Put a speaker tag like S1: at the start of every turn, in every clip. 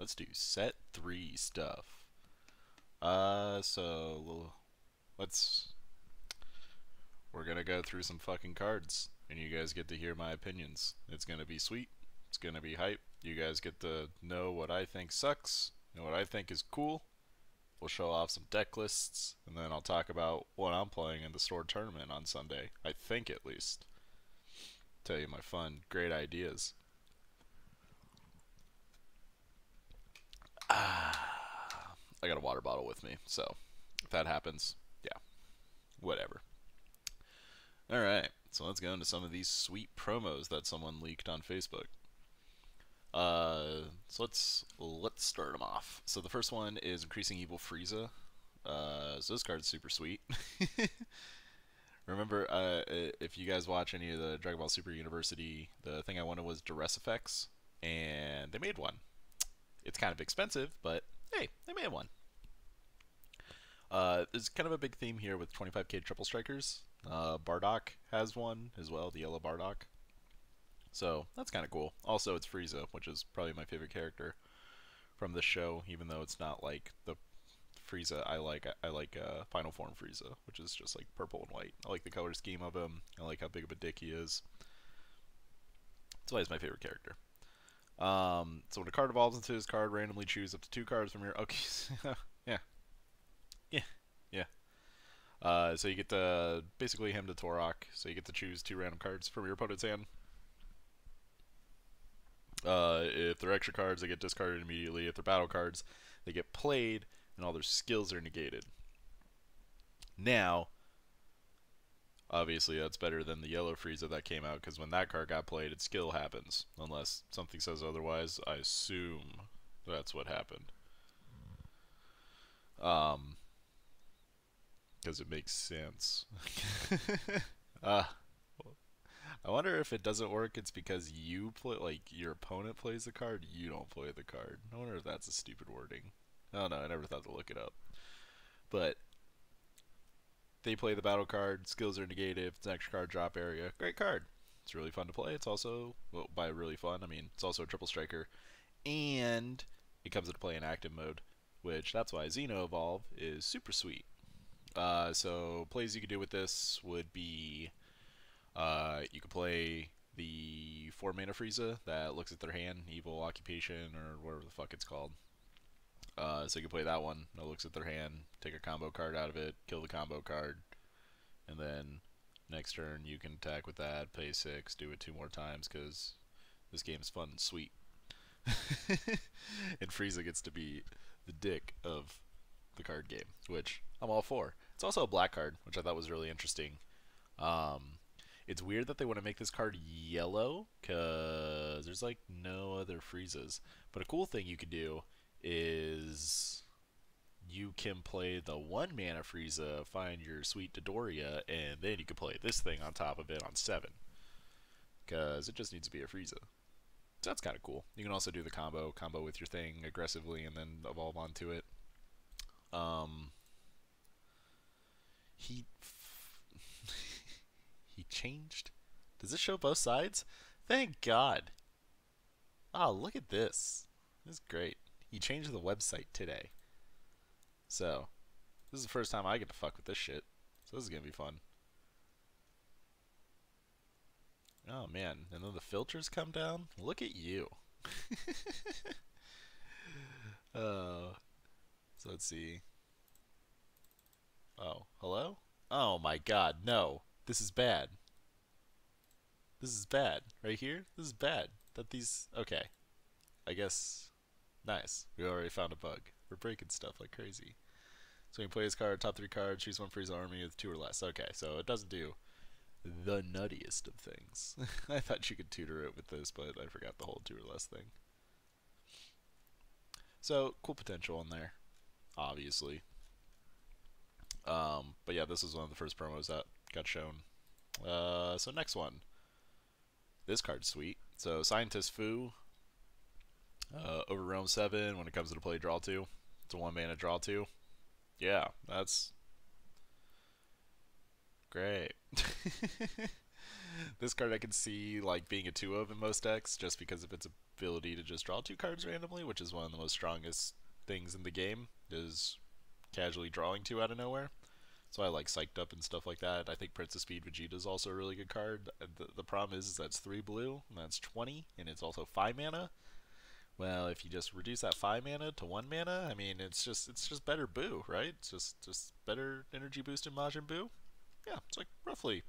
S1: Let's do set 3 stuff. So let's we're gonna go through some fucking cards, and you guys get to hear my opinions. It's gonna be sweet. It's gonna be hype. You guys get to know what I think sucks and what I think is cool. We'll show off some deck lists, and then I'll talk about what I'm playing in the store tournament on Sunday. I think, at least. Tell you my fun, great ideas. I got a water bottle with me, so if that happens, yeah, whatever. Alright, so let's go into some of these sweet promos that someone leaked on Facebook. So let's start them off. So the first one is Increasing Evil Frieza. So this card's super sweet. Remember, if you guys watch any of the Dragon Ball Super University, the thing I wanted was duress effects, and they made one. It's kind of expensive, but hey, they made one. There's kind of a big theme here with 25k triple strikers. Bardock has one as well, the yellow Bardock. So that's kind of cool. Also, it's Frieza, which is probably my favorite character from this show, even though it's not like the Frieza I like. I like Final Form Frieza, which is just like purple and white. I like the color scheme of him. I like how big of a dick he is. That's why he's my favorite character. So when a card evolves into his card, randomly choose up to 2 cards from your... Okay, yeah. Yeah. So you get to basically him to Torok. So you get to choose 2 random cards from your opponent's hand. If they're extra cards, they get discarded immediately. If they're battle cards, they get played, and all their skills are negated. Now, obviously, that's better than the yellow Frieza that came out, because when that card got played, its skill happens. Unless something says otherwise, I assume that's what happened. Because it makes sense. I wonder if it doesn't work, it's because you play, like, your opponent plays the card, you don't play the card. I wonder if that's a stupid wording. I don't know, I never thought to look it up. But they play the battle card, skills are negated, it's an extra card drop area. Great card. It's really fun to play. It's also, well, by really fun, I mean, it's also a triple striker. And it comes into play in active mode, which that's why Xeno Evolve is super sweet. So plays you could do with this would be, you could play the 4 mana Frieza that looks at their hand, Evil Occupation, or whatever the fuck it's called. So you can play that one that looks at their hand, take a combo card out of it, kill the combo card, and then next turn you can attack with that, pay 6, do it 2 more times, because this game is fun and sweet. And Frieza gets to be the dick of the card game, which I'm all for. It's also a black card, which I thought was really interesting. It's weird that they want to make this card yellow, because there's like no other Friezas. But a cool thing you could do is you can play the 1 mana Frieza, find your sweet Dodoria, and then you can play this thing on top of it on 7. Because it just needs to be a Frieza. So that's kind of cool. You can also do the combo with your thing aggressively and then evolve onto it. He he changed. Does this show both sides? Thank God. Oh, look at this. This is great. He changed the website today. So, this is the first time I get to fuck with this shit. So this is gonna be fun. Oh man, and then the filters come down? Look at you. So let's see. Oh, hello? Oh my god, no. This is bad. This is bad. Right here? This is bad. That these... Okay. I guess... Nice. We already found a bug. We're breaking stuff like crazy. So we can play his card, top 3 cards, choose one for his army with 2 or less. Okay, so it doesn't do the nuttiest of things. I thought you could tutor it with this, but I forgot the whole 2 or less thing. So, cool potential in there, obviously. But yeah, this was one of the first promos that got shown. So next one. This card's sweet. So Scientist Fu. Over Realm 7, when it comes to play, draw 2. It's a 1 mana draw 2. Yeah, that's great. This card I can see like being a 2 of in most decks, just because if it's a ability to just draw 2 cards randomly, which is one of the most strongest things in the game, is casually drawing 2 out of nowhere. So I like Psyched Up and stuff like that. I think Prince of Speed Vegeta is also a really good card. The problem is that's 3 blue, and that's 20, and it's also 5 mana. Well, if you just reduce that 5 mana to 1 mana, I mean, it's just better Boo, right? It's just better energy boost in Majin Buu. Yeah, it's like roughly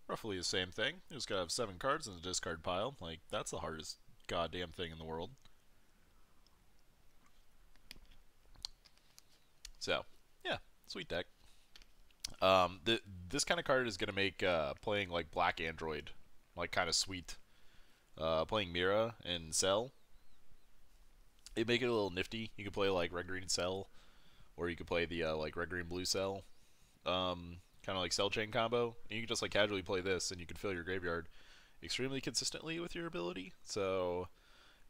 S1: the same thing. You just gotta have 7 cards in the discard pile. Like, that's the hardest goddamn thing in the world. So, yeah, sweet deck. This kind of card is gonna make playing like Black Android like kind of sweet. Playing Mira and Cell, it make it a little nifty. You could play like Red Green Cell, or you could play the like Red Green Blue Cell, kind of like Cell Chain combo. And you can just like casually play this, and you can fill your graveyard extremely consistently with your ability. So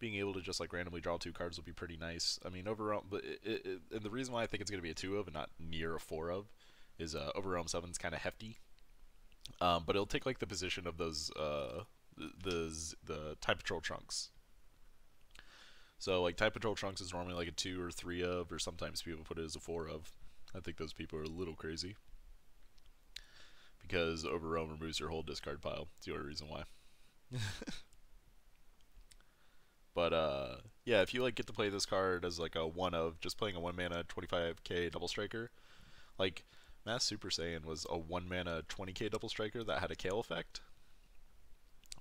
S1: being able to just like randomly draw 2 cards would be pretty nice. I mean, Overwhelm, but and the reason why I think it's gonna be a 2 of and not near a 4 of is Overwhelm 7's kind of hefty. But it'll take like the position of those the Time Patrol Trunks. So like Time Patrol Trunks is normally like a 2 or 3 of, or sometimes people put it as a 4 of. I think those people are a little crazy because Overwhelm removes your whole discard pile. It's the only reason why. But yeah, if you like get to play this card as like a 1 of, just playing a 1 mana 25k double striker, like Mass Super Saiyan was a 1 mana 20k double striker that had a Kale effect.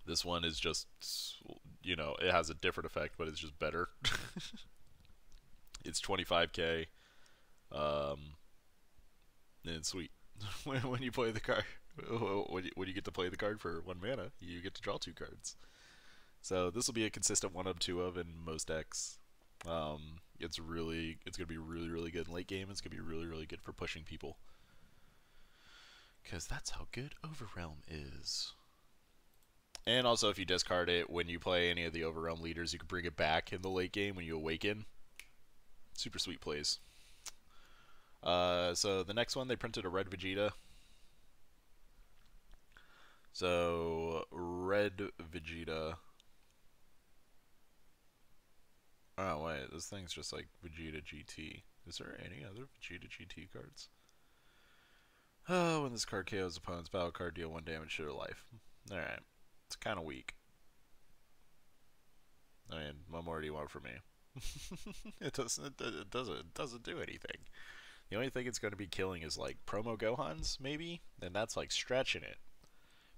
S1: This one is just, you know, it has a different effect, but it's just better. It's 25k, um, and it's sweet. when you play the card, when you get to play the card for 1 mana, you get to draw 2 cards. So this will be a consistent 1 of 2 of in most decks. It's gonna be really good in late game. It's gonna be really good for pushing people, because that's how good Overwhelm is. And also, if you discard it when you play any of the Overwhelm leaders, you can bring it back in the late game when you awaken. Super sweet plays. So the next one, they printed a red Vegeta. So red Vegeta. Oh wait, this thing's just like Vegeta GT. Is there any other Vegeta GT cards? Oh, when this card KOs opponent's battle card, deal 1 damage to their life. Alright. It's kind of weak. I mean, what more do you want from me? It doesn't do anything. The only thing it's going to be killing is like promo Gohans, maybe, and that's like stretching it.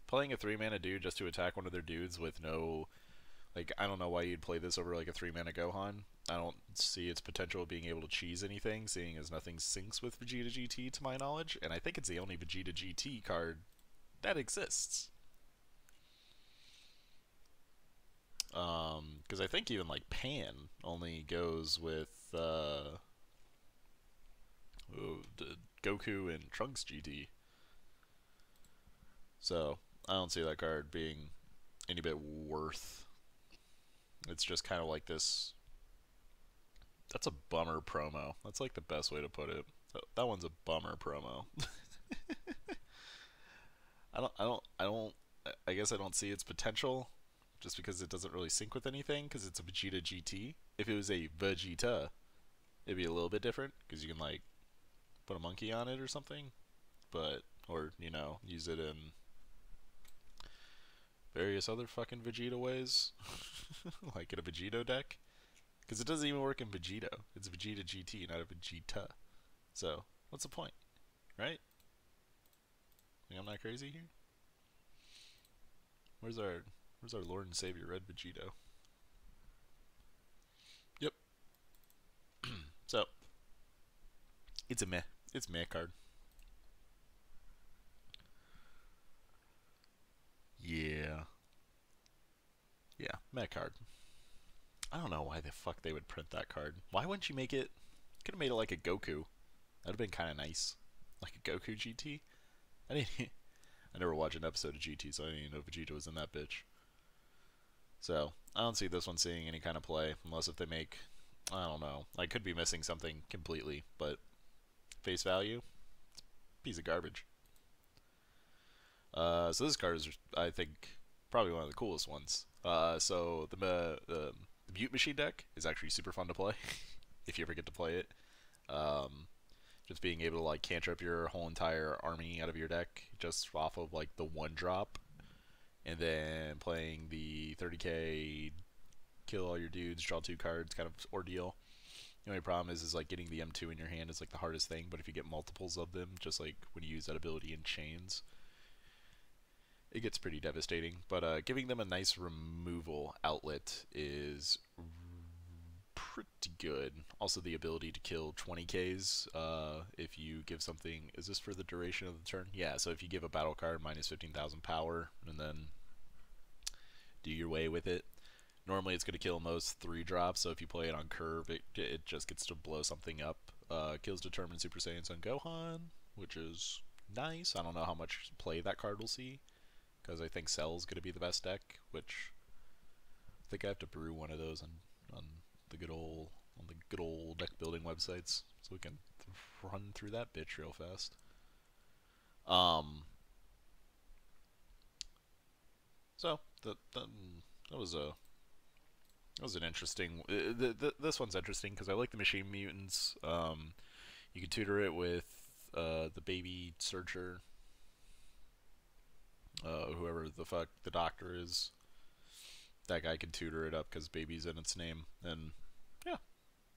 S1: Playing a 3 mana dude just to attack one of their dudes with no, like, I don't know why you'd play this over like a 3 mana Gohan. I don't see its potential of being able to cheese anything, seeing as nothing syncs with Vegeta GT to my knowledge, and I think it's the only Vegeta GT card that exists. Because I think even like Pan only goes with Goku and Trunks GT. So I don't see that card being any bit worth. It's just kind of like this. That's a bummer promo. That's like the best way to put it. That one's a bummer promo. I guess I don't see its potential, just because it doesn't really sync with anything, because it's a Vegeta GT. If it was a Vegeta, it'd be a little bit different, because you can like put a monkey on it or something, but, or, you know, use it in various other fucking Vegeta ways, like in a Vegito deck, because it doesn't even work in Vegito. It's Vegeta GT, not a Vegeta. So what's the point, right? Think I'm not crazy here? Where's our Lord and Savior Red Vegito? Yep. So it's a meh card. Yeah. Yeah, meh card. I don't know why the fuck they would print that card. Why wouldn't you make it? Could have made it like a Goku. That'd have been kind of nice, like a Goku GT. I didn't. I never watched an episode of GT, so I didn't even know Vegeta was in that bitch. So I don't see this one seeing any kind of play, unless if they make, I don't know. I could be missing something completely, but face value, it's a piece of garbage. So this card is, I think, probably one of the coolest ones. So the Mute Machine deck is actually super fun to play if you ever get to play it. Um, just being able to like cantrip your whole entire army out of your deck just off of like the one drop, and then playing the 30k kill all your dudes, draw 2 cards kind of ordeal. The only problem is like getting the M2 in your hand is like the hardest thing. But if you get multiples of them, just like when you use that ability in chains, it gets pretty devastating. But giving them a nice removal outlet is pretty good. Also, the ability to kill 20Ks if you give something. Is this for the duration of the turn? Yeah, so if you give a battle card minus 15,000 power and then do your way with it. Normally, it's going to kill most 3-drops, so if you play it on curve, it just gets to blow something up. Kills determined Super Saiyans on Gohan, which is nice. I don't know how much play that card will see, because I think Cell's going to be the best deck, which I think I have to brew one of those on the good old deck building websites, so we can run through that bitch real fast. So that was a that was an interesting. This one's interesting because I like the machine mutants. You can tutor it with the baby searcher, whoever the fuck the doctor is. That guy can tutor it up because baby's in its name. And yeah,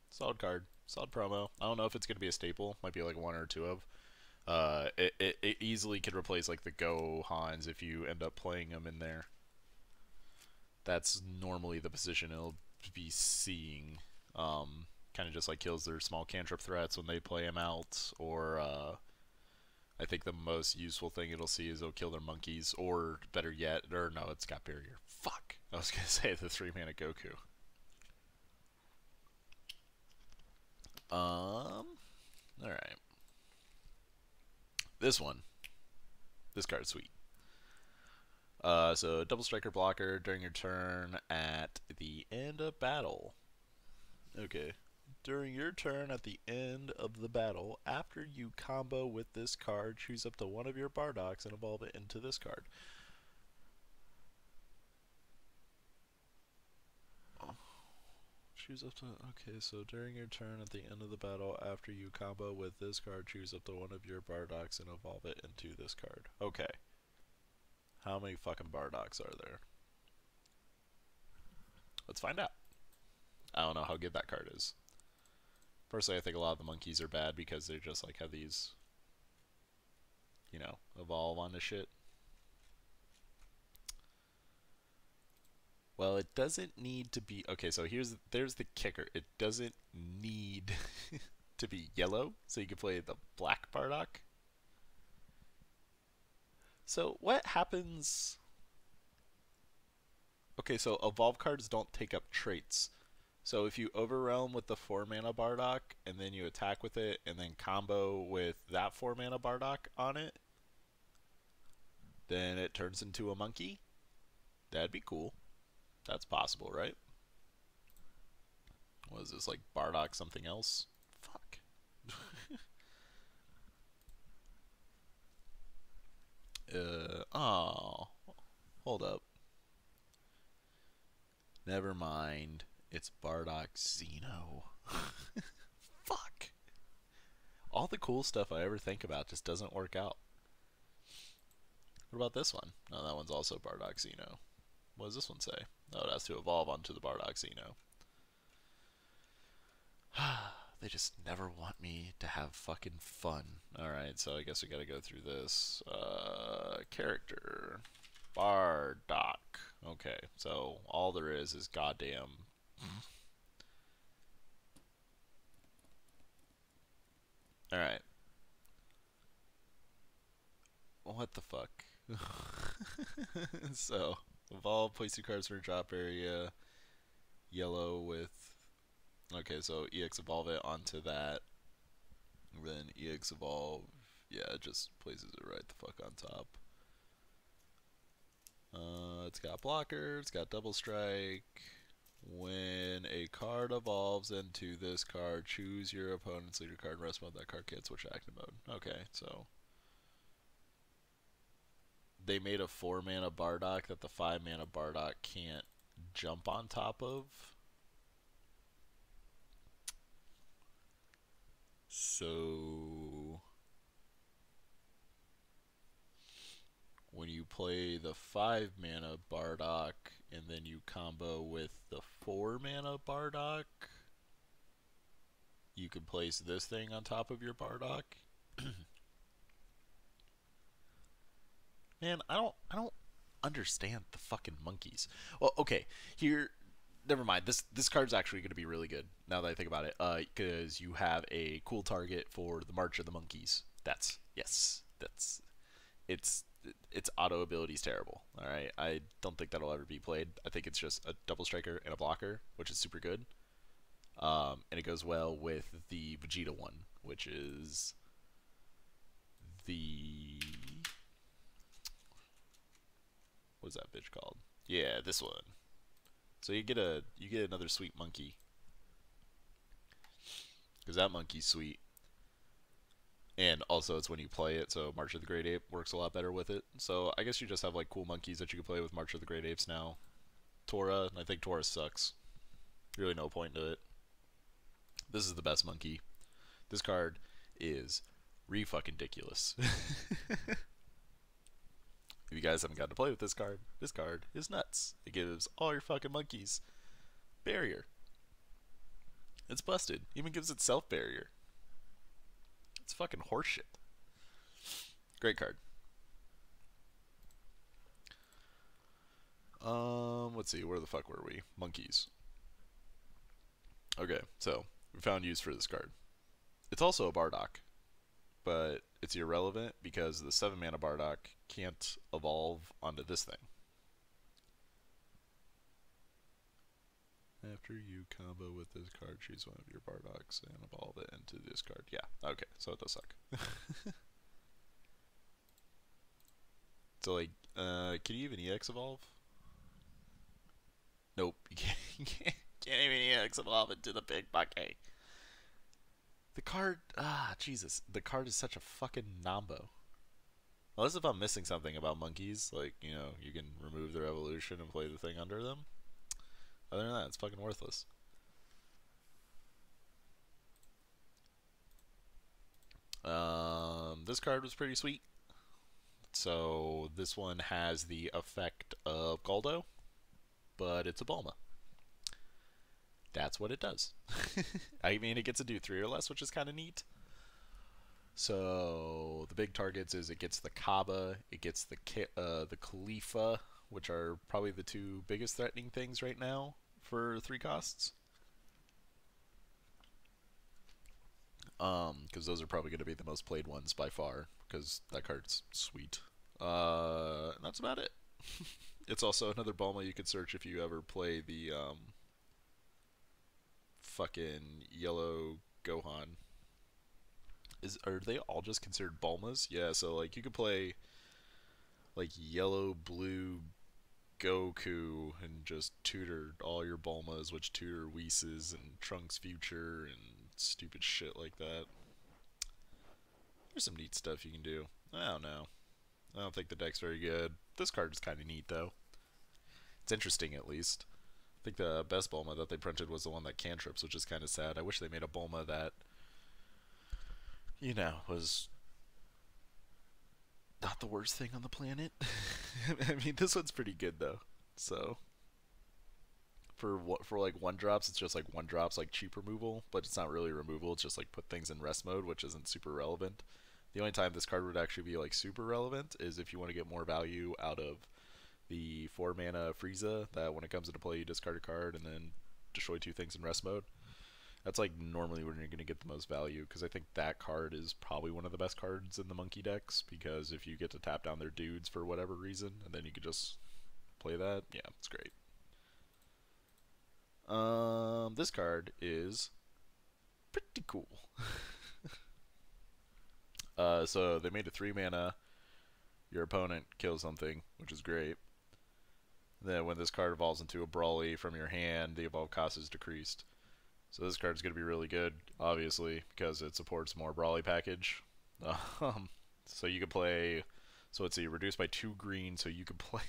S1: solid card, solid promo. I don't know if it's gonna be a staple. Might be like 1 or 2 of. It easily could replace like the Gohans if you end up playing them in there. That's normally the position it'll be seeing. Kind of just like kills their small cantrip threats when they play them out, or I think the most useful thing it'll see is it'll kill their monkeys, or better yet, or no, it's got barrier. Fuck, I was gonna say the 3-mana Goku. All right, this card's sweet. So double striker blocker during your turn at the end of battle. Okay. During your turn at the end of the battle, after you combo with this card, choose up to one of your Bardocks and evolve it into this card. Choose up to... Okay, so during your turn at the end of the battle, after you combo with this card, choose up to one of your Bardocks and evolve it into this card. Okay. How many fucking Bardocks are there? Let's find out. I don't know how good that card is. Personally, I think a lot of the monkeys are bad because they just like have these, you know, evolve onto shit. Well, it doesn't need to be... Okay, so there's the kicker. It doesn't need to be yellow, so you can play the black Bardock. So what happens... Okay, so evolve cards don't take up traits. So if you overwhelm with the 4-mana Bardock, and then you attack with it, and then combo with that 4-mana Bardock on it, then it turns into a monkey. That'd be cool. That's possible, right? What is this, like Bardock something else? Fuck. Oh. Hold up. Never mind. It's Bardock Xeno. Fuck. All the cool stuff I ever think about just doesn't work out. What about this one? No, that one's also Bardock Xeno. What does this one say? Oh, it has to evolve onto the Bardock Xeno. They just never want me to have fucking fun. Alright, so I guess we gotta go through this. Character. Bardock. Okay, so all there is goddamn... Alright. What the fuck? So, evolve, place 2 cards for a drop area. Yellow with... Okay, so EX evolve it onto that. Then EX evolve... Yeah, it just places it right the fuck on top. It's got blocker, it's got double strike. When a card evolves into this card, choose your opponent's leader card, rest mode. That card can't switch active mode. Okay, so they made a 4-mana Bardock that the 5-mana Bardock can't jump on top of. So when you play the 5 mana Bardock and then you combo with the 4 mana Bardock, you can place this thing on top of your Bardock. Man, I don't understand the fucking monkeys. Well, okay, here, never mind. This card's actually going to be really good now that I think about it. Because you have a cool target for the March of the Monkeys. That's yes, that's it's its auto ability is terrible. All right, I don't think that'll ever be played. I think it's just a double striker and a blocker, which is super good. And it goes well with the Vegeta one, which is the what's that bitch called? Yeah, this one. So you get another sweet monkey because that monkey's sweet, and also it's when you play it. So March of the Great Ape works a lot better with it. So I guess you just have like cool monkeys that you can play with March of the Great Apes now. Tora, and I think Tora sucks. Really no point to it. This is the best monkey. This card is re-fucking ridiculous. If you guys haven't gotten to play with this card is nuts. It gives all your fucking monkeys barrier. It's busted. Even gives itself barrier. It's fucking horseshit. Great card. Let's see, where the fuck were we? Monkeys. Okay, so we found use for this card. It's also a Bardock, but it's irrelevant because the 7 mana Bardock can't evolve onto this thing. After you combo with this card, choose one of your Bardocks and evolve it into this card. Yeah, okay, so it does suck. So, like, can you even EX evolve? Nope, you can't even EX evolve into the big bucket. The card, Jesus, the card is such a fucking nombo. Unless if I'm missing something about monkeys, like, you know, you can remove their evolution and play the thing under them. Other than that, it's fucking worthless. This card was pretty sweet. So this one has the effect of Galdo, but it's a Bulma. That's what it does. I mean, it gets to do 3 or less, which is kind of neat. So the big targets is it gets the Kaaba, it gets the Khalifa, which are probably the 2 biggest threatening things right now for 3 costs. Because those are probably going to be the most played ones by far, because that card's sweet. And that's about it. It's also another Bulma you could search if you ever play the fucking yellow Gohan. Are they all just considered Bulmas? Yeah, so like you could play like yellow, blue Goku and just tutor all your Bulmas, which tutor Whis and Trunks Future and stupid shit like that. There's some neat stuff you can do. I don't know. I don't think the deck's very good. This card is kind of neat though. It's interesting at least. I think the best Bulma that they printed was the one that cantrips, which is kind of sad. I wish they made a Bulma that, you know, was not the worst thing on the planet. I mean, this one's pretty good though. So for like 1-drops, it's just like 1-drops, like cheap removal, but it's not really removal. It's just like put things in rest mode, which isn't super relevant. The only time this card would actually be like super relevant is if you want to get more value out of the 4 mana Frieza, that when it comes into play you discard a card and then destroy 2 things in rest mode. That's like normally when you're going to get the most value, because I think that card is probably one of the best cards in the monkey decks, because if you get to tap down their dudes for whatever reason and then you could just play that, yeah, it's great. This card is pretty cool. So they made a 3 mana, your opponent kills something, which is great. Then when this card evolves into a Brawly from your hand, the evolve cost is decreased. So this card's going to be really good, obviously, because it supports more Brawly package. So you can play, so let's see, reduced by 2 green, so you can play,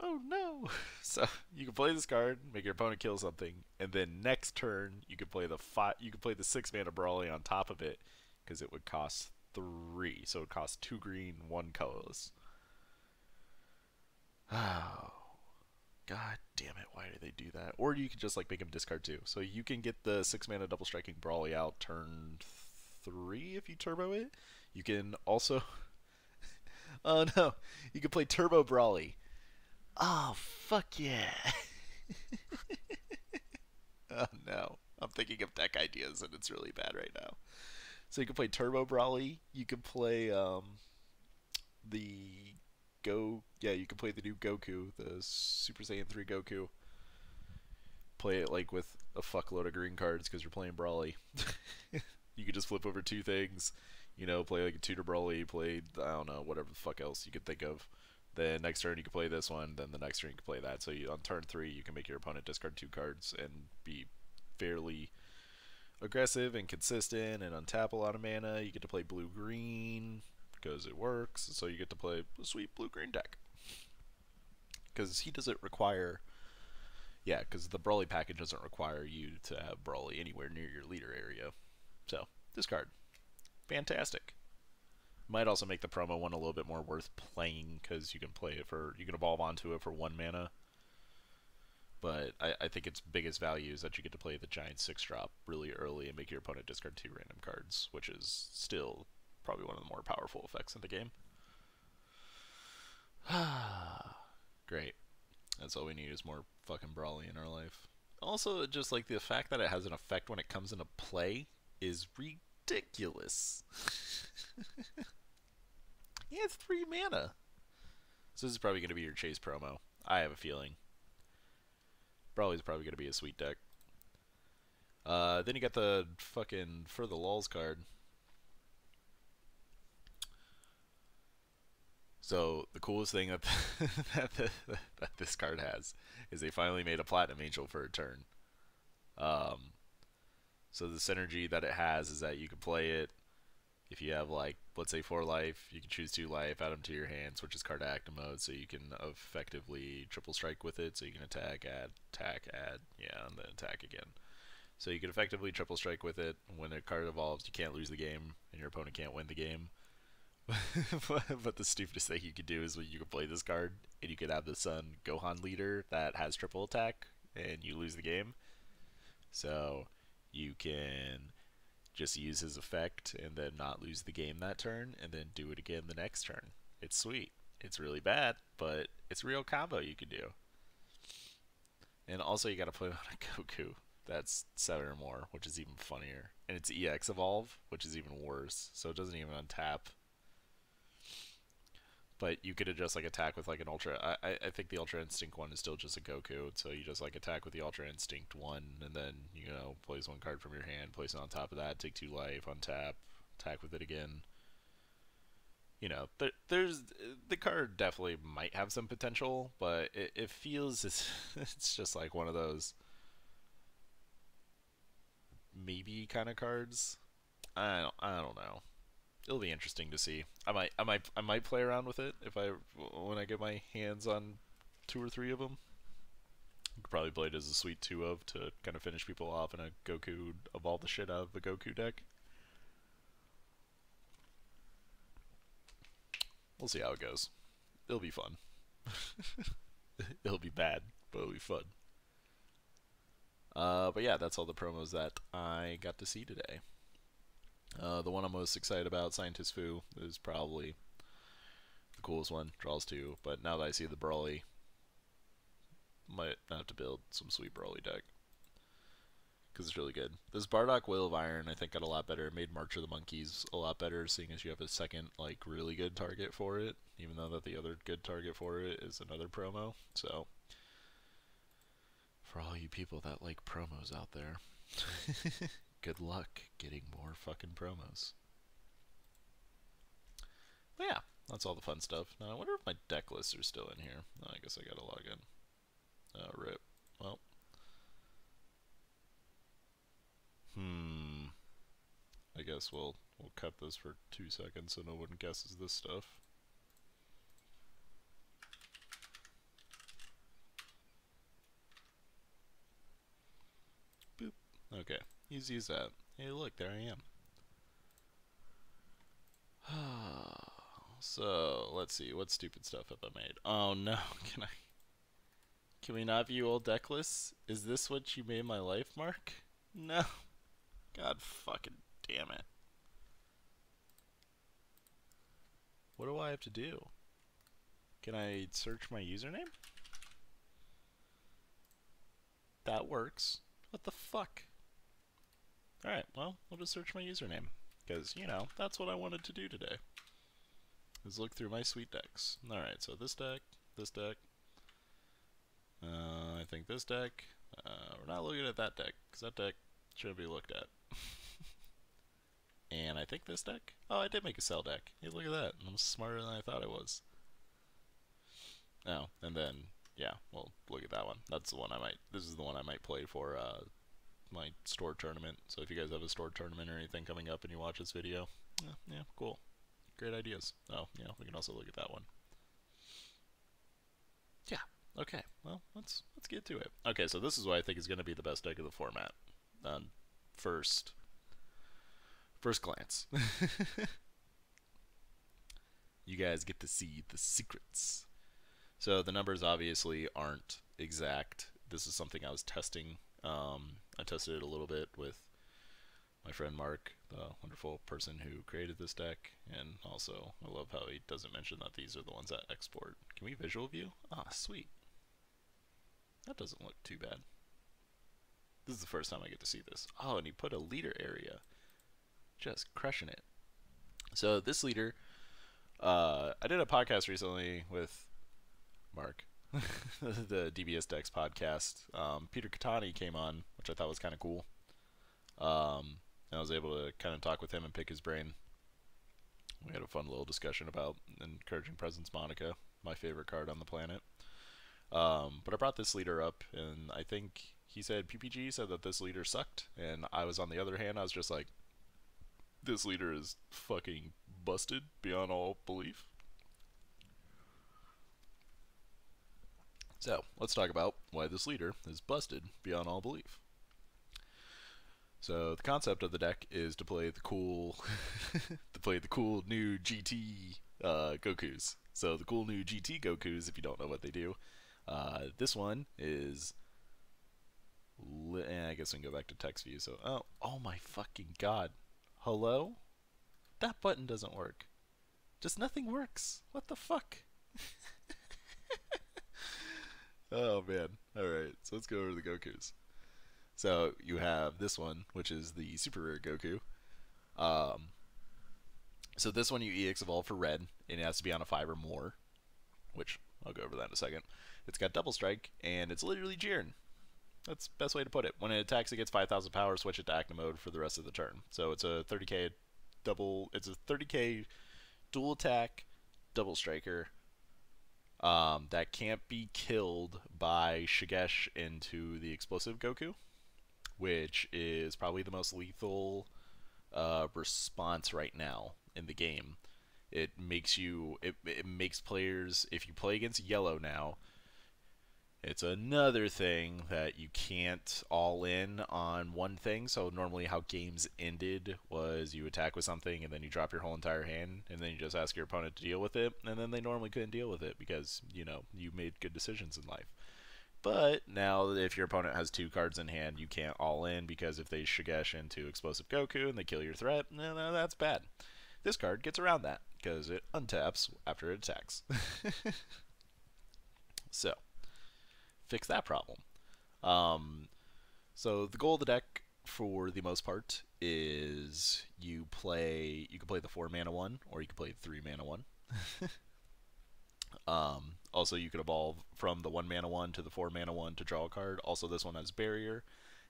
S1: Oh no! So you can play this card, make your opponent kill something, and then next turn you can play the You can play the 6 mana Brawly on top of it, because it would cost 3. So it would cost 2 green, 1 colorless. Oh, god damn it! Why do they do that? Or you could just like make him discard 2. So you can get the 6 mana double striking Brawly out turn 3 if you turbo it. You can also. Oh no! You can play Turbo Brawly. Oh fuck yeah! Oh no. I'm thinking of deck ideas and it's really bad right now. So you can play Turbo Brawly. You can play the you can play the new Goku, the Super Saiyan 3 Goku. Play it like with a fuckload of green cards because you're playing Brawly. You could just flip over 2 things, play like a tutor Brawly, play, I don't know, whatever the fuck else you could think of. Then next turn you can play this one, then the next turn you can play that. So on turn 3 you can make your opponent discard 2 cards and be fairly aggressive and consistent and untap a lot of mana. You get to play blue green because it works. So you get to play a sweet blue green deck. Because he doesn't require. Yeah, because the Brawly package doesn't require you to have Brawly anywhere near your leader area. So, discard. Fantastic. Might also make the promo one a little bit more worth playing because you can play it for. You can evolve onto it for 1 mana. But I think its biggest value is that you get to play the giant 6-drop really early and make your opponent discard 2 random cards, which is still probably one of the more powerful effects in the game. Great. That's all we need is more fucking Brawly in our life. Also, just like the fact that it has an effect when it comes into play is ridiculous. Yeah, it's 3 mana. So this is probably going to be your chase promo. I have a feeling. Brawly's probably going to be a sweet deck. Then you got the fucking For the Lulz card. So the coolest thing that that this card has is they finally made a Platinum Angel for a turn. So the synergy that it has is that you can play it if you have, like, let's say 4 life, you can choose 2 life, add them to your hand, switch this card to active mode, so you can effectively triple strike with it, so you can attack, add, yeah, and then attack again. So you can effectively triple strike with it. When a card evolves, you can't lose the game, and your opponent can't win the game. But the stupidest thing you could do is when you can play this card, and you could have the Sun Gohan leader that has triple attack, and you lose the game. So you can just use his effect and then not lose the game that turn, and then do it again the next turn. It's sweet. It's really bad, but it's a real combo you can do. And also you gotta put it on a Goku that's 7 or more, which is even funnier. And it's EX Evolve, which is even worse. So it doesn't even untap. But you could just like attack with like an Ultra. I think the Ultra Instinct one is still just a Goku, so you just like attack with the Ultra Instinct one, and then place 1 card from your hand, place it on top of that, take 2 life, untap, attack with it again. There's the card definitely might have some potential, but it feels it's just like one of those maybe kind of cards. I don't know. It'll be interesting to see. I might play around with it when I get my hands on 2 or 3 of them. You could probably play it as a sweet 2 of to kind of finish people off in a Goku, evolve the shit out of the Goku deck. We'll see how it goes. It'll be fun. It'll be bad, but it'll be fun. But yeah, that's all the promos that I got to see today. The one I'm most excited about, Scientist Fu, is probably the coolest one. Draws 2, but now that I see the Brawly, might have to build some sweet Brawly deck because it's really good. This Bardock Will of Iron, I think, got a lot better. It made March of the Monkeys a lot better, seeing as you have a second, like, really good target for it, even though that the other good target for it is another promo. So, for all you people that like promos out there, good luck getting more fucking promos. But yeah, that's all the fun stuff. Now, I wonder if my deck lists are still in here. Oh, I guess I gotta log in. Rip. Well. I guess we'll cut this for 2 seconds so no one guesses this stuff. Okay. Use that. Hey, look, there I am. So, let's see. What stupid stuff have I made? Oh no, can we not view old deck lists? Is this what you made my life, Mark? No. God fucking damn it. What do I have to do? Can I search my username? That works. What the fuck? Alright, well, I'll just search my username. Because, you know, that's what I wanted to do today. Is look through my sweet decks. Alright, so this deck, I think this deck. We're not looking at that deck, because that deck shouldn't be looked at. And I think this deck. Oh, I did make a cell deck. Hey, look at that. I'm smarter than I thought I was. Oh, and then, yeah, well, look at that one. That's the one I might, this is the one I might play for my store tournament. So if you guys have a store tournament or anything coming up and you watch this video, yeah, cool. Great ideas. Oh, yeah, we can also look at that one. Yeah, okay, well, let's get to it. Okay, so this is what I think is going to be the best deck of the format. First glance. You guys get to see the secrets. So the numbers obviously aren't exact. This is something I was testing. I tested it a little bit with my friend Mark, the wonderful person who created this deck, and also I love how he doesn't mention that these are the ones that export. Can we visual view? Ah, sweet. That doesn't look too bad. This is the first time I get to see this. Oh, and he put a leader area. Just crushing it. So this leader, I did a podcast recently with Mark, the DBS Decks podcast. Peter Katani came on, which I thought was kind of cool. And I was able to kind of talk with him and pick his brain. We had a fun little discussion about Encouraging Presence Monica, my favorite card on the planet. But I brought this leader up, and I think he said PPG said that this leader sucked, and I was on the other hand, I was just like, this leader is fucking busted beyond all belief. So, let's talk about why this leader is busted beyond all belief. So, the concept of the deck is to play the cool new GT Gokus. So, the cool new GT Gokus, if you don't know what they do, this one is I guess we can go back to text view. So, oh my fucking god. Hello? That button doesn't work. Just nothing works. What the fuck? Oh man. Alright, so let's go over to the Gokus. So you have this one, which is the super rare Goku. So this one you EX evolve for red, and it has to be on a 5 or more, which I'll go over that in a second. It's got double strike, and it's literally Jiren. That's the best way to put it. When it attacks, it gets 5,000 power. Switch it to active mode for the rest of the turn. So it's a 30k double. It's a 30k dual attack double striker. That can't be killed by Shigesh into the explosive Goku, which is probably the most lethal response right now in the game. It makes players, if you play against yellow now, it's another thing that you can't all in on one thing. So normally how games ended was you attack with something and then you drop your whole entire hand and then you just ask your opponent to deal with it, and then they normally couldn't deal with it because, you know, you made good decisions in life. But now if your opponent has 2 cards in hand, you can't all in, because if they Shigesh into Explosive Goku and they kill your threat, no, that's bad. This card gets around that because it untaps after it attacks. So fix that problem. So the goal of the deck, for the most part, is you can play the 4 mana one, or you can play the 3 mana one. Also, you can evolve from the 1 mana one to the 4 mana one to draw a card. Also, this one has barrier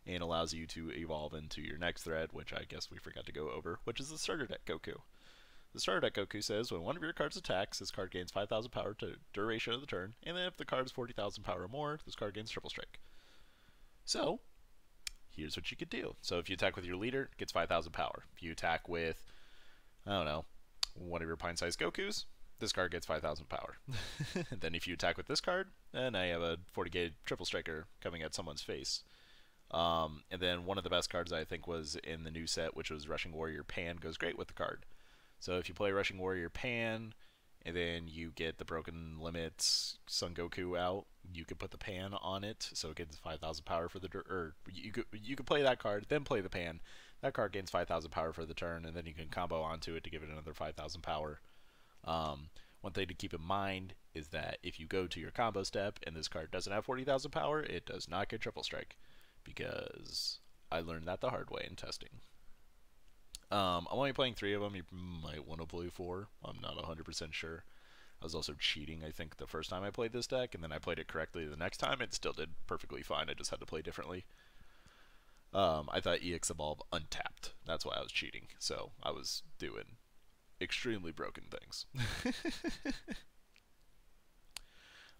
S1: and allows you to evolve into your next threat, which I guess we forgot to go over, which is the starter deck Goku. The starter deck Goku says when one of your cards attacks, this card gains 5,000 power to duration of the turn, and then if the card is 40,000 power or more, this card gains triple strike. So, here's what you could do. So if you attack with your leader, it gets 5,000 power. If you attack with, I don't know, one of your pint-sized Gokus, this card gets 5,000 power. Then if you attack with this card, now you have a 40k triple striker coming at someone's face. And then one of the best cards I think was in the new set, which was Rushing Warrior Pan, goes great with the card. So if you play Rushing Warrior Pan, and then you get the Broken Limits Son Goku out, you could put the Pan on it, so it gets 5,000 power for the or you could play that card, then play the Pan. That card gains 5,000 power for the turn, and then you can combo onto it to give it another 5,000 power. One thing to keep in mind is that if you go to your combo step and this card doesn't have 40,000 power, it does not get Triple Strike, because I learned that the hard way in testing. I'm only playing 3 of them. You might want to play 4. I'm not 100% sure. I was also cheating, I think, the first time I played this deck, and then I played it correctly the next time. It still did perfectly fine. I just had to play differently. I thought EX Evolve untapped. That's why I was cheating. So I was doing extremely broken things.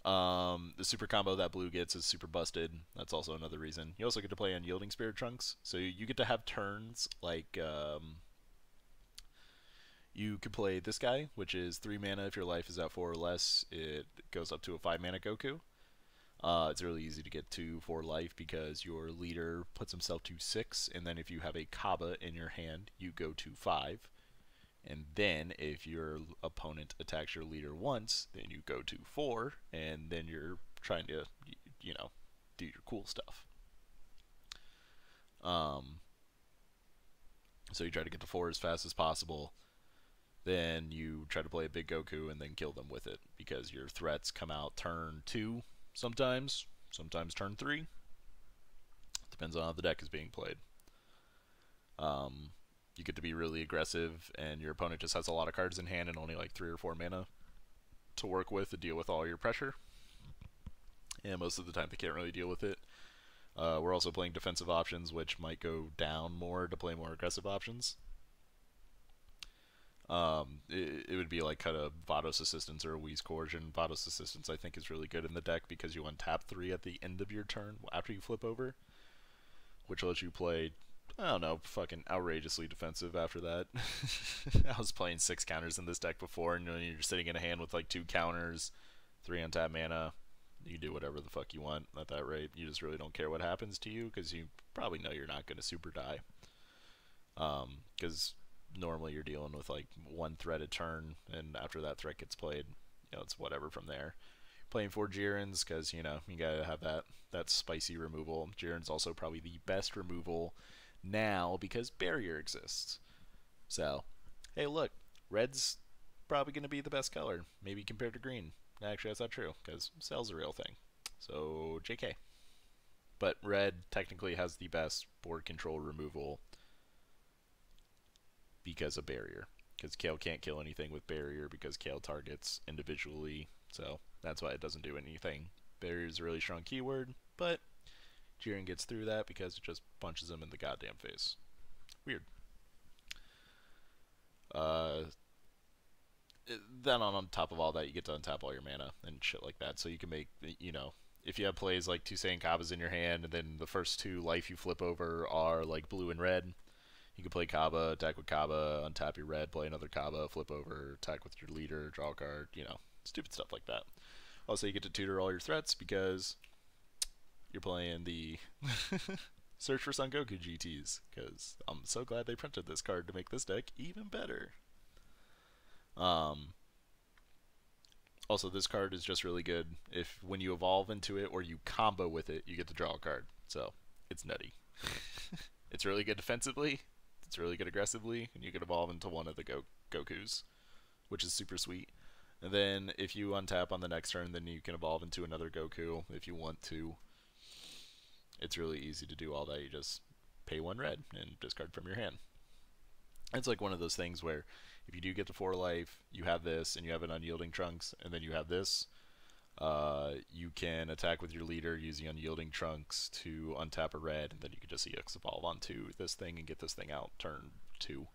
S1: The super combo that blue gets is super busted. That's also another reason. You also get to play Unyielding Spirit Trunks, so you get to have turns like you could play this guy, which is 3 mana. If your life is at 4 or less, it goes up to a 5 mana Goku. It's really easy to get to 4 life because your leader puts himself to 6, and then if you have a Kaba in your hand, you go to 5. And then if your opponent attacks your leader once, then you go to 4, and then you're trying to, you know, do your cool stuff. So you try to get to 4 as fast as possible. Then you try to play a big Goku and then kill them with it, because your threats come out turn 2 sometimes turn 3. Depends on how the deck is being played. You get to be really aggressive, and your opponent just has a lot of cards in hand and only like 3 or 4 mana to work with to deal with all your pressure. And most of the time they can't really deal with it. We're also playing defensive options, which might go down more to play more aggressive options. It would be like kind of Vados Assistance or a Whis Coercion. Vados Assistance I think is really good in the deck because you untap 3 at the end of your turn after you flip over, which lets you play, I don't know, fucking outrageously defensive after that. I was playing 6 counters in this deck before, and you're sitting in a hand with like 2 counters, 3 untap mana. You do whatever the fuck you want at that rate. You just really don't care what happens to you because you probably know you're not going to super die. Because normally you're dealing with like 1 threat a turn, and after that threat gets played, you know, it's whatever from there. Playing 4 Jirans because, you know, you gotta have that spicy removal. Jiren's also probably the best removal now because barrier exists. So, hey, look, red's probably going to be the best color, maybe compared to green. Actually, that's not true because cell's a real thing. So, JK. But red technically has the best board control removal because of barrier. Because Kale can't kill anything with barrier because Kale targets individually. So, that's why it doesn't do anything. Barrier is a really strong keyword, but Jiren gets through that because it just punches him in the goddamn face. Weird. Then on top of all that, you get to untap all your mana and shit like that. So you can make, you know, if you have plays like 2 Saiyan Kabas in your hand, and then the first 2 life you flip over are like blue and red, you can play Kaba, attack with Kaba, untap your red, play another Kaba, flip over, attack with your leader, draw a card, you know, stupid stuff like that. Also, you get to tutor all your threats because you're playing the Search for Son Goku GTs, because I'm so glad they printed this card to make this deck even better. Also, this card is just really good if when you evolve into it or you combo with it, you get to draw a card. So, it's nutty. It's really good defensively, it's really good aggressively, and you can evolve into one of the Gokus, which is super sweet. And then if you untap on the next turn, then you can evolve into another Goku if you want to. It's really easy to do all that. You just pay 1 red and discard from your hand. It's like one of those things where if you do get to 4 life, you have this, and you have an Unyielding Trunks, and then you have this, you can attack with your leader using Unyielding Trunks to untap a red, and then you can just EX Evolve onto this thing and get this thing out turn 2.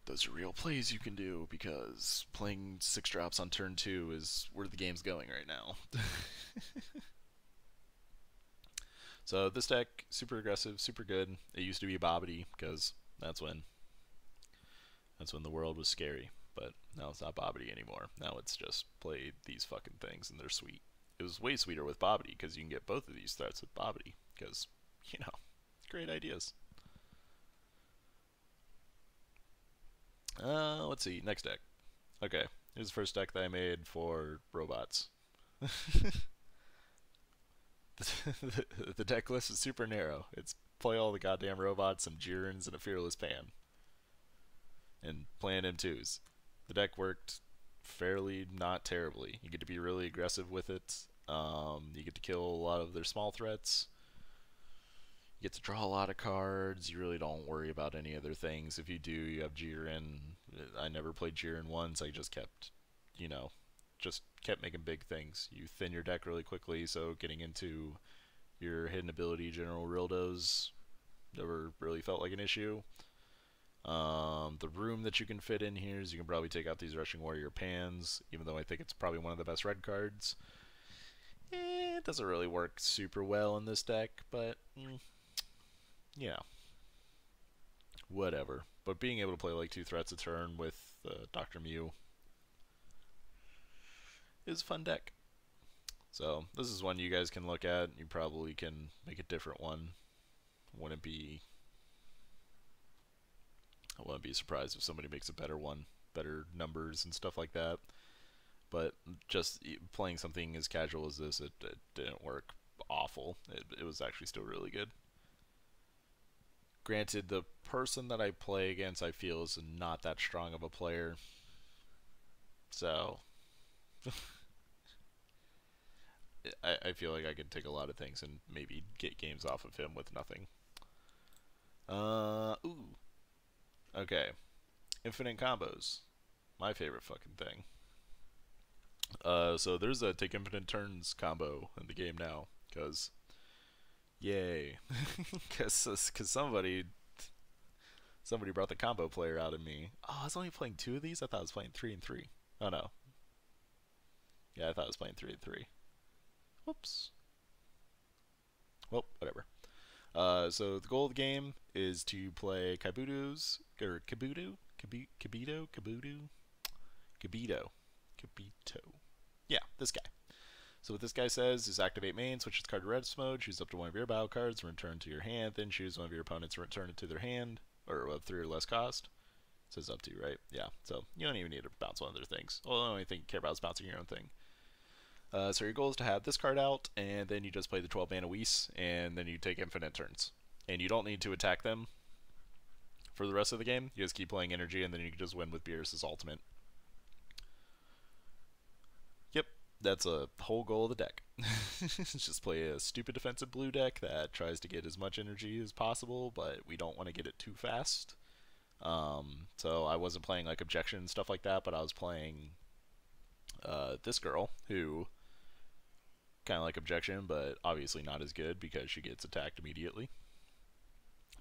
S1: Those are real plays you can do, because playing 6 drops on turn 2 is where the game's going right now. So this deck, super aggressive, super good. It used to be Bobbity, because that's when the world was scary. But now it's not Bobbity anymore. Now it's just play these fucking things, and they're sweet. It was way sweeter with Bobbity, because you can get both of these threats with Bobbity, because, you know, great ideas. Let's see, next deck. Okay, here's the first deck that I made for robots. The deck list is super narrow. It's play all the goddamn robots, some Jirans, and a Fearless Pan. And playing M2s. The deck worked fairly not terribly. You get to be really aggressive with it. You get to kill a lot of their small threats. You get to draw a lot of cards. You really don't worry about any other things. If you do, you have Jiren. I never played Jiren once. I just kept, you know, just kept making big things. You thin your deck really quickly, so getting into your hidden ability General Rildos never really felt like an issue. The room that you can fit in here is you can probably take out these Rushing Warrior Pans, even though I think it's probably one of the best red cards. It doesn't really work super well in this deck, but yeah, whatever. But being able to play like 2 threats a turn with Dr. Mew is a fun deck. So this is one you guys can look at. You probably can make a different one. Wouldn't be I wouldn't be surprised if somebody makes a better one, better numbers and stuff like that. But just playing something as casual as this, it didn't work awful. It was actually still really good. Granted, the person that I play against, I feel, is not that strong of a player. So, I feel like I could take a lot of things and maybe get games off of him with nothing. Ooh. Okay. Infinite combos. My favorite fucking thing. So there's a take infinite turns combo in the game now, because yay, because somebody brought the combo player out of me. Oh, I was only playing 2 of these. I thought I was playing 3 and 3. Oh no. Yeah, I thought I was playing 3 and 3. Whoops. Well, whatever. So the goal of the game is to play Kabuto's or Kabuto, Kabito, Yeah, this guy. So what this guy says is activate main, switch its card to rest mode, choose up to one of your battle cards, return to your hand, then choose one of your opponents and return it to their hand, or of 3 or less cost. It says up to, right? Yeah, so you don't even need to bounce one of their things. Well, the only thing you care about is bouncing your own thing. So your goal is to have this card out, and then you just play the 12 mana Whis, and then you take infinite turns. And you don't need to attack them for the rest of the game. You just keep playing energy, and then you can just win with Beerus' ultimate. Yep, that's a whole goal of the deck. Just play a stupid defensive blue deck that tries to get as much energy as possible, but we don't want to get it too fast. So I wasn't playing like objection and stuff like that, but I was playing this girl who kind of like objection, but obviously not as good because she gets attacked immediately.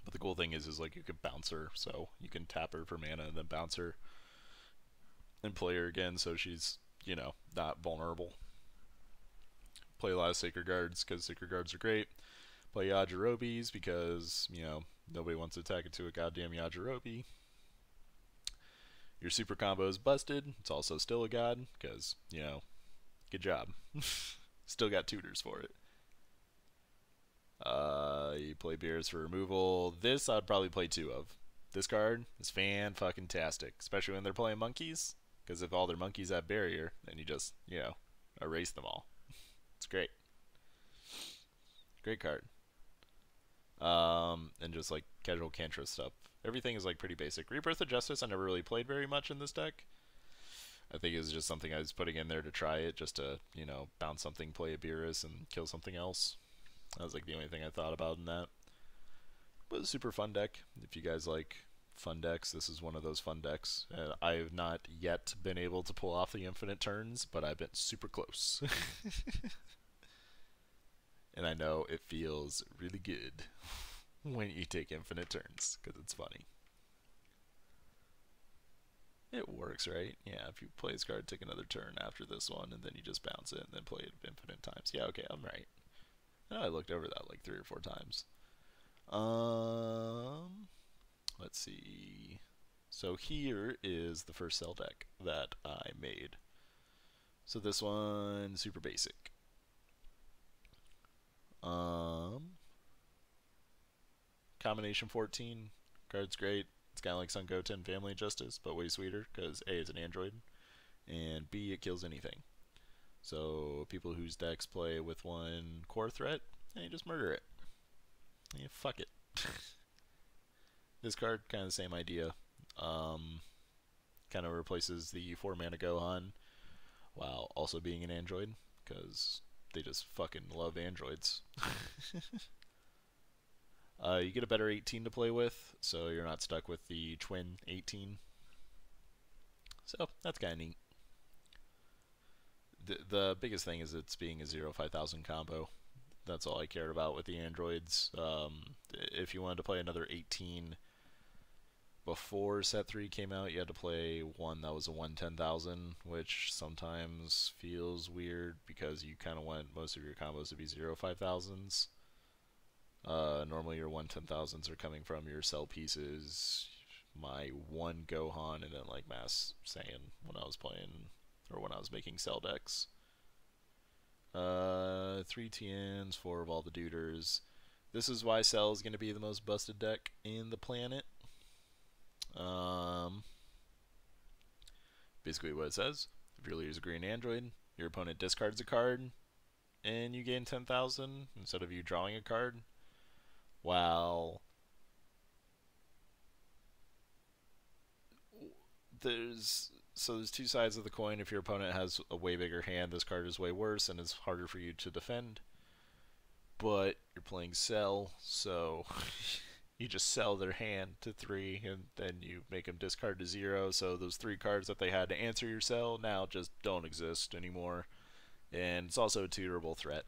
S1: But the cool thing is like you can bounce her, so you can tap her for mana and then bounce her and play her again, so she's, you know, not vulnerable. Play a lot of Sacred Guards because Sacred Guards are great. Play Yajirobis because, you know, nobody wants to attack into a goddamn Yajirobe. Your super combo is busted. It's also still a god because, you know, good job. Still got tutors for it. You play Beerus for removal. This I'd probably play 2 of. This card is fan-fucking-tastic, especially when they're playing monkeys, because if all their monkeys have barrier, then you just, you know, erase them all. It's great. Great card. And just like casual cantrip stuff. Everything is like pretty basic. Rebirth of Justice I never really played very much in this deck. I think it was just something I was putting in there to try it, just to, you know, bounce something, play a Beerus, and kill something else. That was like the only thing I thought about in that. But it was a super fun deck. If you guys like fun decks, this is one of those fun decks. I have not yet been able to pull off the infinite turns, but I've been super close. And I know it feels really good when you take infinite turns, because it's funny. It works, right? Yeah, if you play this card, take another turn after this one, and then you just bounce it, and then play it infinite times. Yeah, okay, I'm right. I know I looked over that like 3 or 4 times. Let's see. So here is the first cell deck that I made. So this one, super basic. Combination 14. Card's great. It's kind of like Sun Goten Family Justice, but way sweeter because A, it's an android, and B, it kills anything. So people whose decks play with one core threat, you just murder it. Yeah, fuck it. This card, kind of the same idea. Kind of replaces the 4 mana Gohan while also being an android, because they just fucking love androids. You get a better 18 to play with, so you're not stuck with the twin 18. So that's kind of neat. The biggest thing is it's being a 0-5000 combo. That's all I cared about with the androids. If you wanted to play another 18 before set 3 came out, you had to play one that was a 1-10,000, which sometimes feels weird because you kind of want most of your combos to be 0-5000s. Normally your 1-10,000s are coming from your cell pieces, my one Gohan, and then like Mass Saiyan when I was playing, or when I was making cell decks. 3 TNs, 4 of all the duders. This is why Cell is going to be the most busted deck in the planet. Basically what it says, if your leader's a green android, your opponent discards a card, and you gain 10,000 instead of you drawing a card. While there's two sides of the coin. If your opponent has a way bigger hand, this card is way worse and is harder for you to defend. But you're playing Cell, so you just sell their hand to 3, and then you make them discard to 0. So those 3 cards that they had to answer your Cell now just don't exist anymore. And it's also a tutorable threat,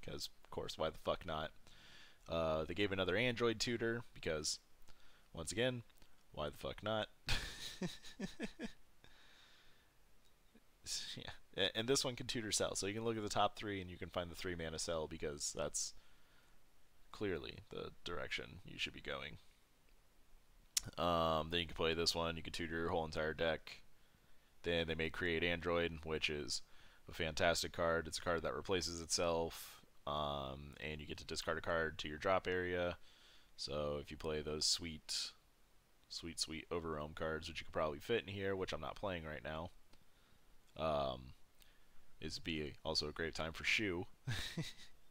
S1: because, of course, why the fuck not? They gave another android tutor, because, once again, why the fuck not? Yeah. And this one can tutor Cell, so you can look at the top 3 and you can find the 3 mana Cell, because that's clearly the direction you should be going. Then you can play this one, you can tutor your whole entire deck. Then they made Create Android, which is a fantastic card. It's a card that replaces itself, and you get to discard a card to your drop area. So if you play those sweet Overwhelm cards, which you could probably fit in here, which I'm not playing right now, is be also a great time for Shu.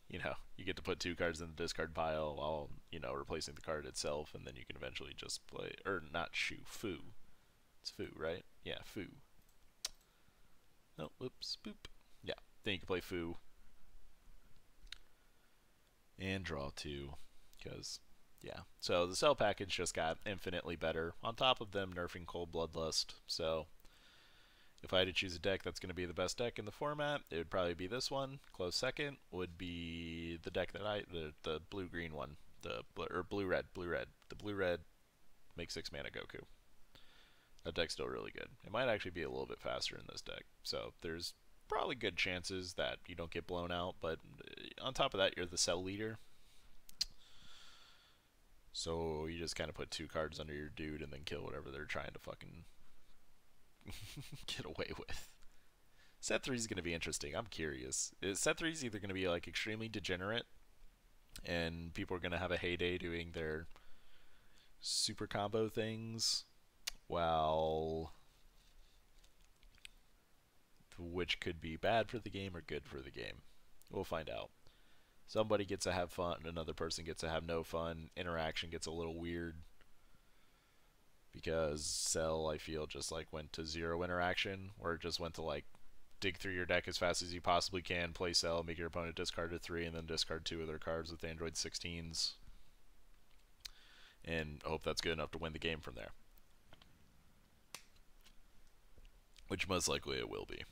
S1: You know, you get to put 2 cards in the discard pile while, you know, replacing the card itself, and then you can eventually just play, or not Shu, Fu. It's Fu, right? Yeah, Fu. Oh, whoops, boop. Yeah, then you can play Fu and draw 2, because, yeah. So the Cell package just got infinitely better, on top of them nerfing Cold Bloodlust. So if I had to choose a deck that's going to be the best deck in the format, it would probably be this one. Close second would be the deck that the blue-green one, or blue-red. The blue-red makes 6 mana Goku. That deck's still really good. It might actually be a little bit faster in this deck, so there's probably good chances that you don't get blown out, but on top of that, you're the Cell leader. So you just kind of put 2 cards under your dude and then kill whatever they're trying to fucking get away with. Set 3 is going to be interesting. I'm curious. Set 3 is either going to be like extremely degenerate, and people are going to have a heyday doing their super combo things, which could be bad for the game or good for the game. We'll find out. Somebody gets to have fun, another person gets to have no fun. Interaction gets a little weird, because Cell, I feel, just like went to 0 interaction, where it just went to like dig through your deck as fast as you possibly can, play Cell, make your opponent discard a 3, and then discard 2 of their cards with Android 16s, and hope that's good enough to win the game from there. Which most likely it will be.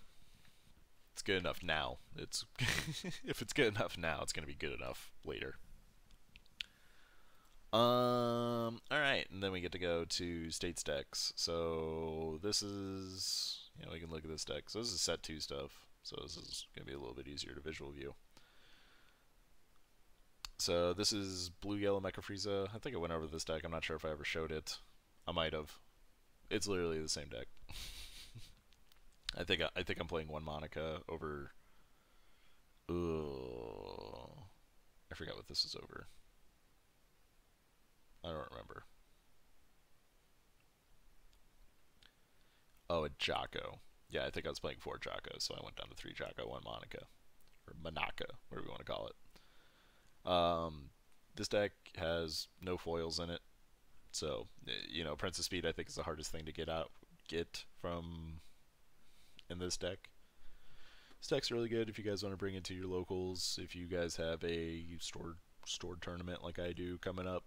S1: It's good enough now. It's if it's good enough now, it's going to be good enough later. Alright, and then we get to go to States decks. So this is, you know, we can look at this deck. So this is set 2 stuff. So this is going to be a little bit easier to visual view. So this is Blue Yellow Mecha Frieza. I think I went over this deck. I'm not sure if I ever showed it. I might have. It's literally the same deck. I think I'm playing one Monica over. I forgot what this is over. I don't remember. Oh, a Jocko. Yeah, I think I was playing 4 Jocko, so I went down to 3 Jocko, 1 Monica. Or Monaca, whatever you want to call it. This deck has no foils in it, so Prince of Speed I think is the hardest thing to get from in this deck. This deck's really good if you guys want to bring it to your locals. If you guys have a stored tournament like I do coming up,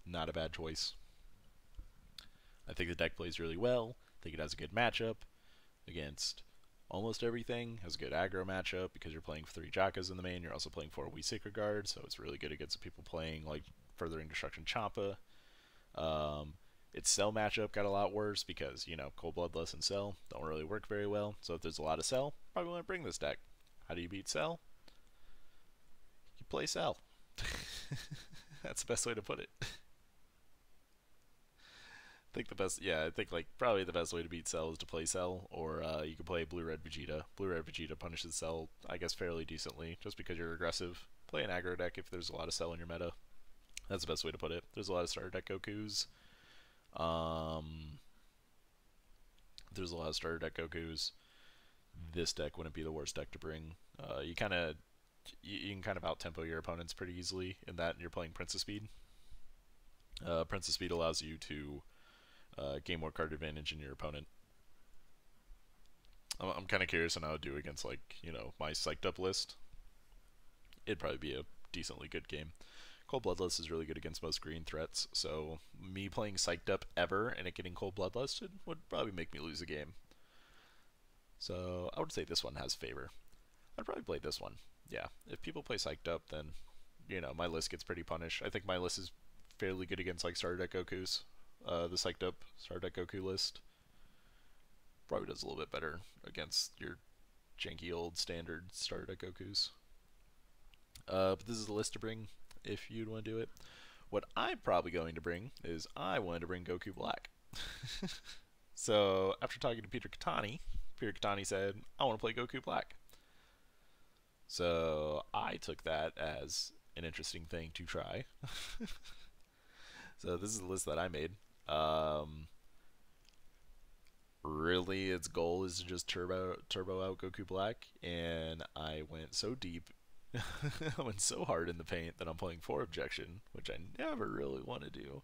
S1: not a bad choice. I think the deck plays really well. I think it has a good matchup against almost everything. Has a good aggro matchup because you're playing 3 Jackas in the main. You're also playing 4 Wee Sacred Guard, so it's really good against people playing like Furthering Destruction Champa. Its Cell matchup got a lot worse because, Cold Bloodlust and Cell don't really work very well. So if there's a lot of Cell, probably want to bring this deck. How do you beat Cell? You play Cell. That's the best way to put it. I think like probably the best way to beat Cell is to play Cell, or you can play Blue Red Vegeta. Blue Red Vegeta punishes Cell, I guess, fairly decently, just because you're aggressive. Play an aggro deck if there's a lot of Cell in your meta. That's the best way to put it. There's a lot of starter deck Gokus. There's a lot of starter deck Gokus. This deck wouldn't be the worst deck to bring. You can kind of out tempo your opponents pretty easily in that you're playing Prince of Speed. Prince of Speed allows you to gain more card advantage in your opponent. I'm kind of curious on how to do against my psyched up list. It'd probably be a decently good game. Cold Bloodlust is really good against most green threats, so me playing psyched up ever and it getting Cold Bloodlust would probably make me lose a game. So I would say this one has favor. I'd probably play this one. Yeah, if people play psyched up, then my list gets pretty punished. I think my list is fairly good against like starter deck Gokus. The psyched up starter deck Goku list probably does a little bit better against your janky old standard starter deck Gokus. But this is the list to bring if you'd want to do it. What I'm probably going to bring is I wanted to bring Goku Black. So after talking to Peter Katani said, I want to play Goku Black. So I took that as an interesting thing to try. So this is the list that I made. Really, its goal is to just turbo out Goku Black, and I went so deep, I went so hard in the paint that I'm playing 4 Objection, which I never really want to do.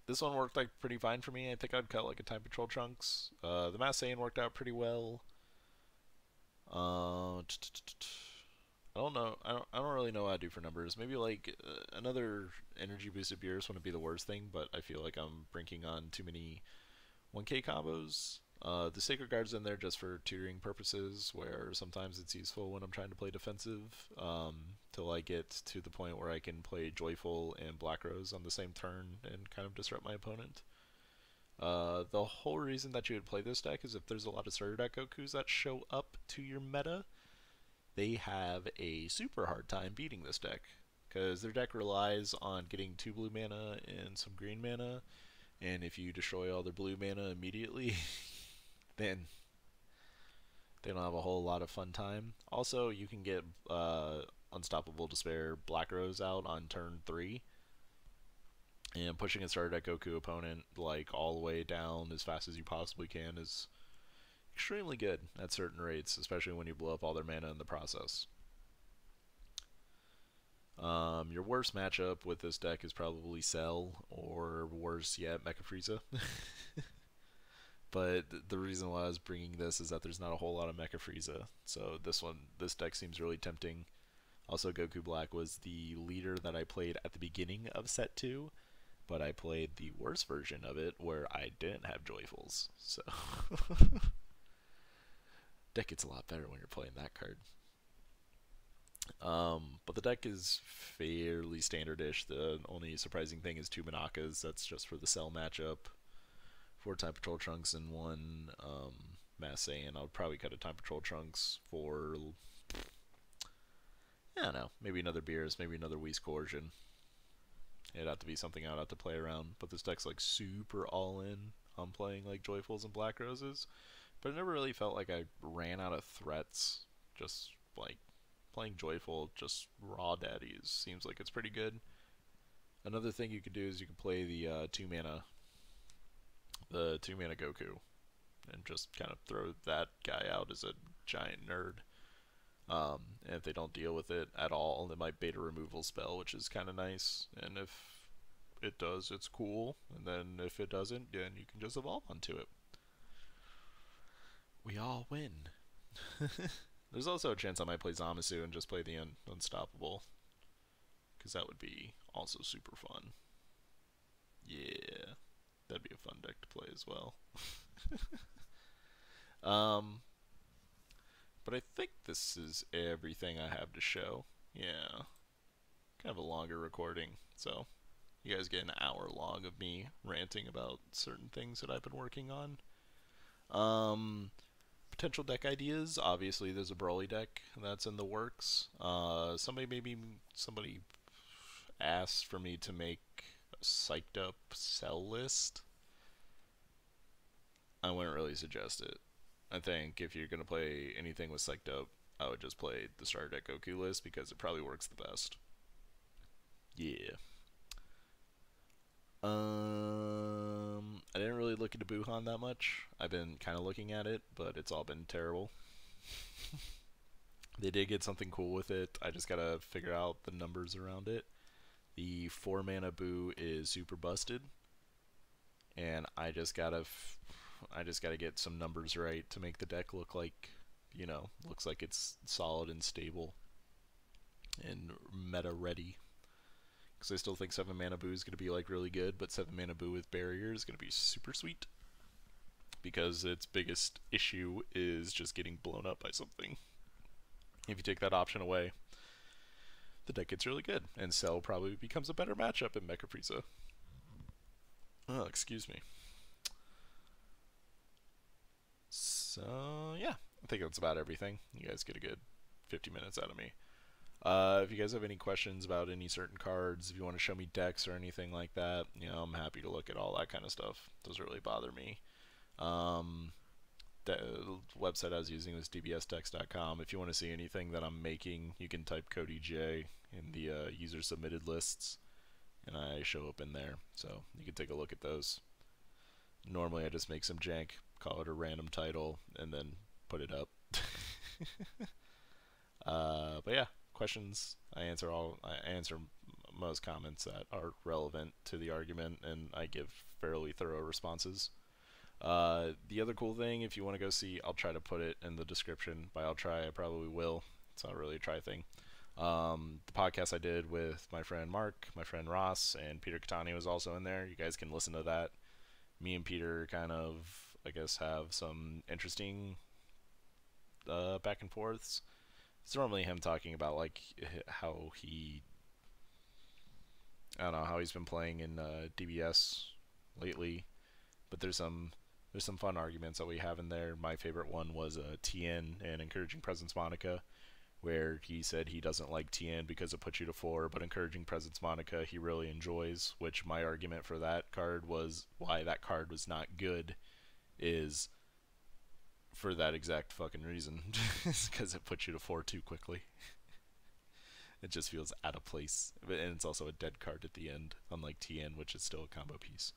S1: This one worked like pretty fine for me. I think I'd cut like a Time Patrol Trunks. The Mass Saiyan worked out pretty well. I don't know. I don't really know what I do for numbers. Maybe like another energy boosted Beerus wouldn't be the worst thing, but I feel like I'm brinking on too many 1K combos. The Sacred Guard's in there just for tutoring purposes, where sometimes it's useful when I'm trying to play defensive, till I get to the point where I can play Joyful and Black Rose on the same turn and kind of disrupt my opponent. The whole reason that you would play this deck is if there's a lot of starter deck Gokus that show up to your meta, they have a super hard time beating this deck, because their deck relies on getting 2 blue mana and some green mana, and if you destroy all their blue mana immediately, then they don't have a whole lot of fun time. Also, you can get Unstoppable Despair Black Rose out on turn 3, and pushing a starter deck Goku opponent like all the way down as fast as you possibly can is extremely good at certain rates, especially when you blow up all their mana in the process. Your worst matchup with this deck is probably Cell, or worse yet, Mecha Frieza. But the reason why I was bringing this is that there's not a whole lot of Mecha Frieza, so this deck seems really tempting. Also, Goku Black was the leader that I played at the beginning of Set 2, but I played the worst version of it where I didn't have Joyfuls, so deck gets a lot better when you're playing that card. But the deck is fairly standardish. The only surprising thing is 2 Monakas. That's just for the Cell matchup. 4 Time Patrol Trunks and 1 Mass Saiyan. I would probably cut a Time Patrol Trunks for, I don't know, maybe another Beerus, maybe another Whis Coercion. It'd have to be something I'd have to play around. But this deck's like super all in on playing like Joyfuls and Black Roses. But it never really felt like I ran out of threats just like playing Joyful, just raw daddies. Seems like it's pretty good. Another thing you could do is you could play the two mana Goku, and just kind of throw that guy out as a giant nerd. And if they don't deal with it at all, it might bait a removal spell, which is kind of nice. And if it does, it's cool. And then if it doesn't, then you can just evolve onto it. We all win. There's also a chance I might play Zamasu and just play the Unstoppable, because that would be also super fun. Yeah, that'd be a fun deck to play as well. But I think this is everything I have to show. Yeah, kind of a longer recording, so you guys get an hour long of me ranting about certain things that I've been working on. Potential deck ideas. Obviously, there's a Broly deck that's in the works. Somebody asked for me to make a psyched up sell list. I wouldn't really suggest it. I think if you're gonna play anything with psyched up, I would just play the starter deck Goku list because it probably works the best. Yeah. I didn't really look into Buhan that much. I've been kind of looking at it, but it's all been terrible. They did get something cool with it. I just gotta figure out the numbers around it. The 4 mana Boo is super busted, and I just gotta get some numbers right to make the deck look like, looks like it's solid and stable and meta ready. Because I still think 7 mana Boo is going to be like really good, but 7 mana Boo with barrier is going to be super sweet. Because its biggest issue is just getting blown up by something. If you take that option away, the deck gets really good, and Cell probably becomes a better matchup in Mecha Frieza. Oh, excuse me. So, yeah, I think that's about everything. You guys get a good 50 minutes out of me. If you guys have any questions about any certain cards, if you want to show me decks or anything like that, I'm happy to look at all that kind of stuff. It doesn't really bother me. The website I was using was dbsdecks.com. If you want to see anything that I'm making, you can type code EJ in the user submitted lists, and I show up in there. So you can take a look at those. Normally I just make some jank, call it a random title, and then put it up. But yeah, questions, I answer most comments that are relevant to the argument, and I give fairly thorough responses. The other cool thing, if you want to go see, I'll try to put it in the description. By I'll try, I probably will. It's not really a try thing. The podcast I did with my friend Mark, my friend Ross, and Peter Catani was also in there. You guys can listen to that. Me and Peter kind of, I guess, have some interesting back and forths. It's normally him talking about like how how he's been playing in DBS lately, but there's some fun arguments that we have in there. My favorite one was TN and Encouraging Presence Monica, where he said he doesn't like TN because it puts you to 4, but Encouraging Presence Monica he really enjoys, which my argument for that card was why that card was not good is for that exact fucking reason. Because it puts you to 4 too quickly. It just feels out of place. And it's also a dead card at the end, unlike TN, which is still a combo piece.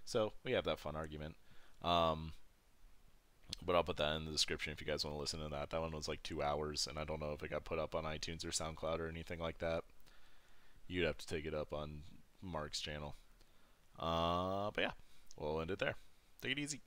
S1: So we have that fun argument. But I'll put that in the description if you guys want to listen to that. That one was like 2 hours, and I don't know if it got put up on iTunes or SoundCloud or anything like that. You'd have to take it up on Mark's channel. But yeah, we'll end it there. Take it easy.